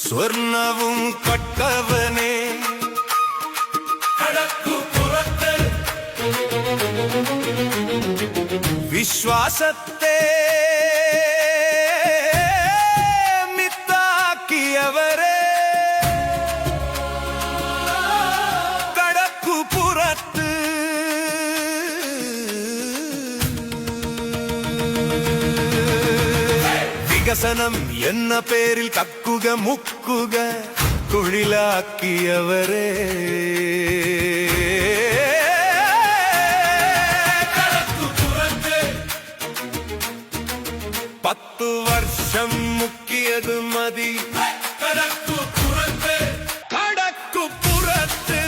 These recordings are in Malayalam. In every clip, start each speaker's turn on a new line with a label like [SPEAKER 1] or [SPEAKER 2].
[SPEAKER 1] സ്വർണവും കൊട്ടവനെ കടക്കുപുറത്ത് വിശ്വാസത്തെ മിത്താക്കിയവരെ കടക്കുപുറത്ത് വികസനം എന്ന പേരിൽ കക്കുക മുക്കുക കുഴിലാക്കിയവരെ കടക്കുപുറത്ത് 10 വർഷം മുക്കിയത് മതി കടക്കുപുറത്ത് കടക്കുപുറത്ത്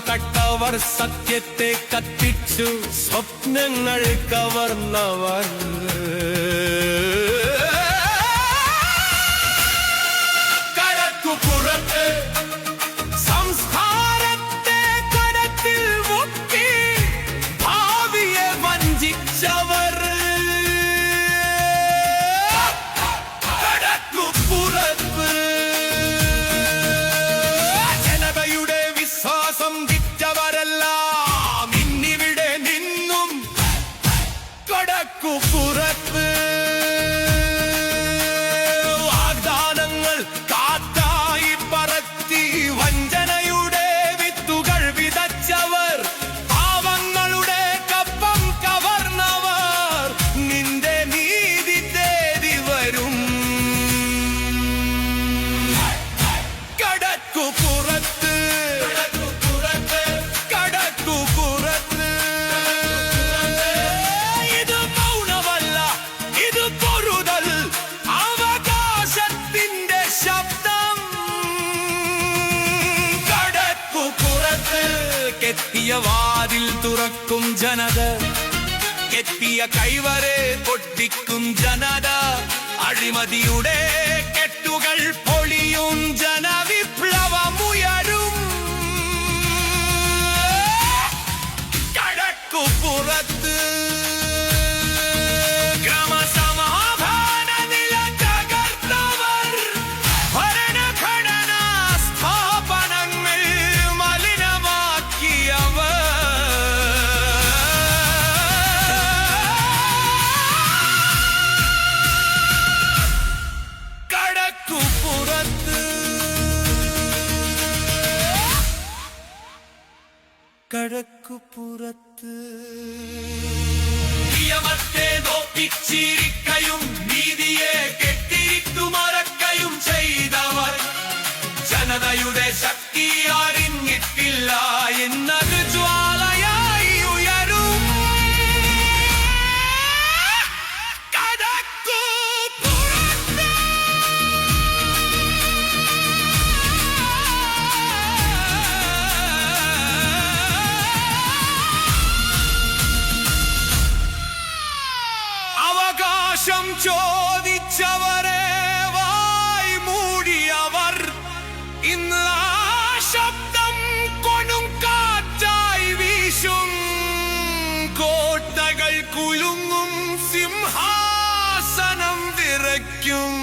[SPEAKER 1] കട്ടവർ സത്യത്തെ കത്തിച്ചു സ്വപ്നങ്ങൾ കവർന്നവർ കടക്കുപുറത്ത് സംസ്കാരത്തെ കടത്തിൽ മുക്കി ഭാവിയെ വഞ്ചിച്ചവർ കടക്കുപുറത്ത് ജനതയുടെ വിശ്വാസം ഇന്നിവിടെ നിന്നും കടക്കുപുറത്ത് വാഗ്ദാനങ്ങൾ കാറ്റായി പറത്തി വഞ്ചനയുടെ വിത്തുകൾ വിതച്ചവർ പാവങ്ങളുടെ കപ്പം കവർന്നവർ നിന്റെ നീതി തേടി വരും കടക്കുപുറത്ത് എത്തിയ വാതിൽ തുറക്കും ജനത എത്തിയ കൈവരെ പൊട്ടിക്കും ജനത അഴിമതിയുടെ കെട്ടുകൾ പൊളിയും ജനവിപ്ലവമുയരും കടക്കുപുറത്ത് കടക്കുപുറത്ത് നിയമത്തെ നോപ്പിച്ചിരിക്കയും നീതിയെ കെട്ടിയിട്ടു മറക്കയും ചെയ്തവർ ജനതയുടെ ശക്തി അറിഞ്ഞിട്ടില്ല എന്നത് ജ്വാലയായി ഉയരും ചോദിച്ചവരെ വായ് മൂടിയവർ ഇന്ന് ആ ശബ്ദം കൊടുങ്കാറ്റായി വീശും കോട്ടകൾ കുലുങ്ങും സിംഹാസനം വിറയ്ക്കും